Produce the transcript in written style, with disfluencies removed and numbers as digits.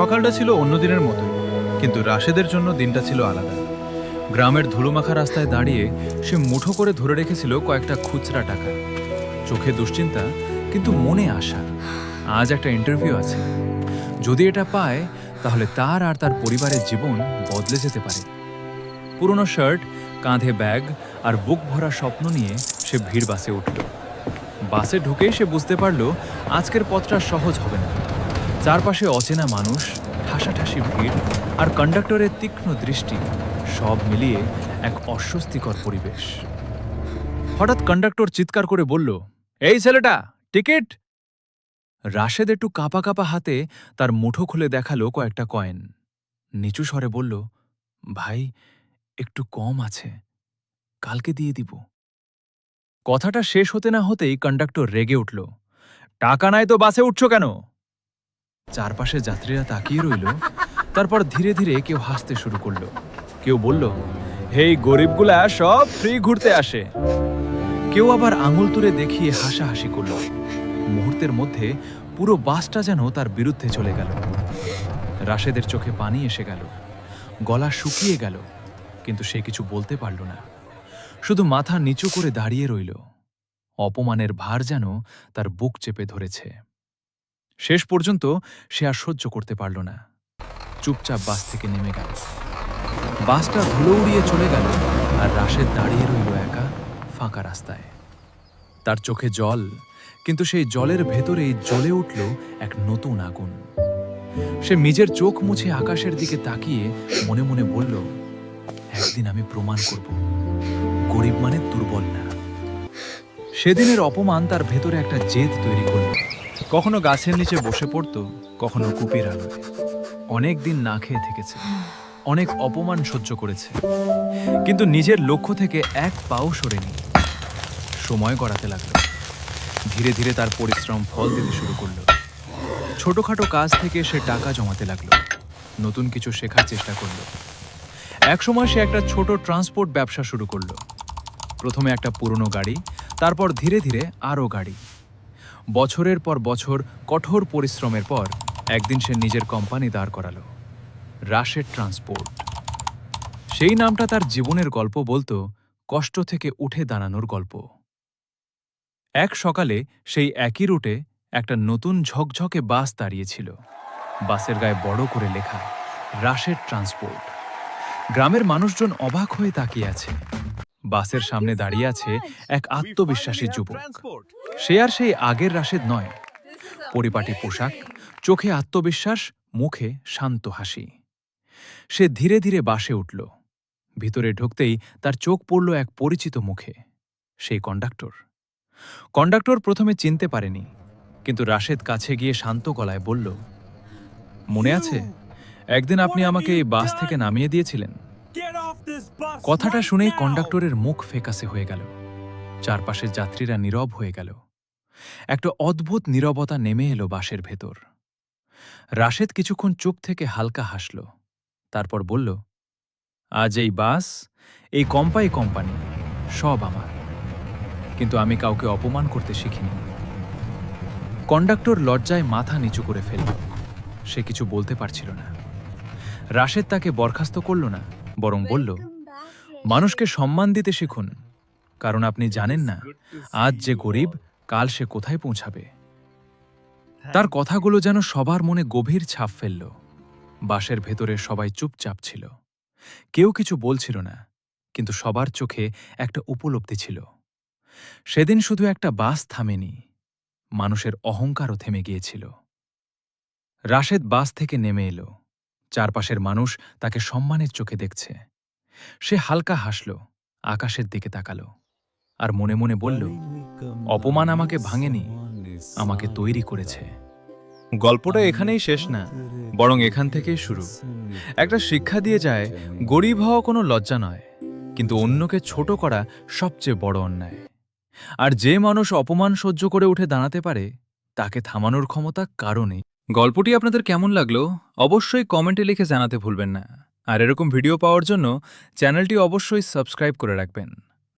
সকালটা ছিল অন্য দিনের মতোই, কিন্তু রাশেদের জন্য দিনটা ছিল আলাদা। গ্রামের ধুলোমাখা রাস্তায় দাঁড়িয়ে সে মুঠো করে ধরে রেখেছিল কয়েকটা খুচরা টাকা। চোখে দুশ্চিন্তা, কিন্তু মনে আশা। আজ একটা ইন্টারভিউ আছে, যদি এটা পায় তাহলে তার আর তার পরিবারের জীবন বদলে যেতে পারে। পুরনো শার্ট, কাঁধে ব্যাগ আর বুক ভরা স্বপ্ন নিয়ে সে ভিড় বাসে উঠল। বাসে ঢুকেই সে বুঝতে পারল আজকের পথটা সহজ হবে না। চারপাশে অচেনা মানুষ, ঠাসাঠাসি ভিড় আর কন্ডাক্টরের তীক্ষ্ণ দৃষ্টি, সব মিলিয়ে এক অস্বস্তিকর পরিবেশ। হঠাৎ কন্ডাক্টর চিৎকার করে বলল, এই ছেলেটা, টিকিট! রাশেদ একটু কাঁপা কাঁপা হাতে তার মুঠো খুলে দেখালো কয়েকটা কয়েন। নিচু স্বরে বলল, ভাই, একটু কম আছে, কালকে দিয়ে দিব। কথাটা শেষ হতে না হতেই কন্ডাক্টর রেগে উঠল, টাকা নাই তো বাসে উঠছ কেন? চারপাশে যাত্রীরা তাকিয়ে রইল। তারপর ধীরে ধীরে কেউ হাসতে শুরু করলো। কেউ বলল, হেই, গরিবগুলা সব ফ্রি ঘুরতে আসে। কেউ আবার আঙুল তুলে দেখিয়ে হাসাহাসি করল। মুহূর্তের মধ্যে পুরো বাসটা যেন তার বিরুদ্ধে চলে গেল। রাশেদের চোখে পানি এসে গেল, গলা শুকিয়ে গেল, কিন্তু সে কিছু বলতে পারল না। শুধু মাথা নিচু করে দাঁড়িয়ে রইল। অপমানের ভার যেন তার বুক চেপে ধরেছে। শেষ পর্যন্ত সে আর সহ্য করতে পারল না। চুপচাপ বাস থেকে নেমে গেল। বাসটা ধুলো উড়িয়ে চলে গেল, আর রাশেদ দাঁড়িয়ে রইল একা, ফাঁকা রাস্তায়। তার চোখে জল, কিন্তু সেই জলের ভেতরেই জ্বলে উঠল এক নতুন আগুন। সে নিজের চোখ মুছে আকাশের দিকে তাকিয়ে মনে মনে বলল, একদিন আমি প্রমাণ করব, গরিব মানে দুর্বল না। সেদিনের অপমান তার ভেতরে একটা জেদ তৈরি করল। কখনো গাছের নিচে বসে পড়ত, কখনো কুপির আলোয়। অনেক দিন না খেয়ে থেকেছে, অনেক অপমান সহ্য করেছে, কিন্তু নিজের লক্ষ্য থেকে এক পাও সরেনি। সময় গড়াতে লাগল। ধীরে ধীরে তার পরিশ্রম ফল দিতে শুরু করল। ছোটখাটো কাজ থেকে সে টাকা জমাতে লাগল, নতুন কিছু শেখার চেষ্টা করল। একসময় সে একটা ছোট ট্রান্সপোর্ট ব্যবসা শুরু করল। প্রথমে একটা পুরনো গাড়ি, তারপর ধীরে ধীরে আরও গাড়ি। বছরের পর বছর কঠোর পরিশ্রমের পর একদিন সে নিজের কোম্পানি দাঁড় করালো, রাশেদ ট্রান্সপোর্ট। সেই নামটা তার জীবনের গল্প বলতো, কষ্ট থেকে উঠে দাঁড়ানোর গল্প। এক সকালে সেই একই রুটে একটা নতুন ঝকঝকে বাস দাঁড়িয়েছিল। বাসের গায়ে বড় করে লেখা, রাশেদ ট্রান্সপোর্ট। গ্রামের মানুষজন অবাক হয়ে তাকিয়ে আছে। বাসের সামনে দাঁড়িয়ে আছে এক আত্মবিশ্বাসী যুবক। সে আর সেই আগের রাশেদ নয়। পরিপাটি পোশাক, চোখে আত্মবিশ্বাস, মুখে শান্ত হাসি। সে ধীরে ধীরে বাসে উঠল। ভিতরে ঢুকতেই তার চোখ পড়ল এক পরিচিত মুখে, সেই কন্ডাক্টর। কন্ডাক্টর প্রথমে চিনতে পারেনি, কিন্তু রাশেদ কাছে গিয়ে শান্ত গলায় বলল, মনে আছে, একদিন আপনি আমাকে এই বাস থেকে নামিয়ে দিয়েছিলেন? কথাটা শুনেই কন্ডাক্টরের মুখ ফ্যাকাশে হয়ে গেল। চারপাশের যাত্রীরা নীরব হয়ে গেল। একটা অদ্ভুত নীরবতা নেমে এলো বাসের ভেতর। রাশেদ কিছুক্ষণ চুপ থেকে হালকা হাসল, তারপর বলল, আজ এই বাস, এই কোম্পানি সব আমার, কিন্তু আমি কাউকে অপমান করতে শিখিনি। কন্ডাক্টর লজ্জায় মাথা নিচু করে ফেলল। সে কিছু বলতে পারছিল না। রাশেদ তাকে বরখাস্ত করল না, বরং বলল, মানুষকে সম্মান দিতে শিখুন, কারণ আপনি জানেন না আজ যে গরিব, কাল সে কোথায় পৌঁছাবে। তার কথাগুলো যেন সবার মনে গভীর ছাপ ফেলল। বাসের ভেতরে সবাই চুপচাপ ছিল। কেউ কিছু বলছিল না, কিন্তু সবার চোখে একটা উপলব্ধি ছিল। সেদিন শুধু একটা বাস থামেনি, মানুষের অহংকারও থেমে গিয়েছিল। রাশেদ বাস থেকে নেমে এলো। চারপাশের মানুষ তাকে সম্মানের চোখে দেখছে। সে হালকা হাসল, আকাশের দিকে তাকালো, আর মনে মনে বলল, অপমান আমাকে ভাঙেনি, আমাকে তৈরি করেছে। গল্পটা এখানেই শেষ না, বরং এখান থেকেই শুরু। একটা শিক্ষা দিয়ে যায়, গরিব হওয়া কোনো লজ্জা নয়, কিন্তু অন্যকে ছোট করা সবচেয়ে বড় অন্যায়। আর যে মানুষ অপমান সহ্য করে উঠে দাঁড়াতে পারে, তাকে থামানোর ক্ষমতা কারো নেই। গল্পটি আপনাদের কেমন লাগলো অবশ্যই কমেন্টে লিখে জানাতে ভুলবেন না। আর এরকম ভিডিও পাওয়ার জন্য চ্যানেলটি অবশ্যই সাবস্ক্রাইব করে রাখবেন।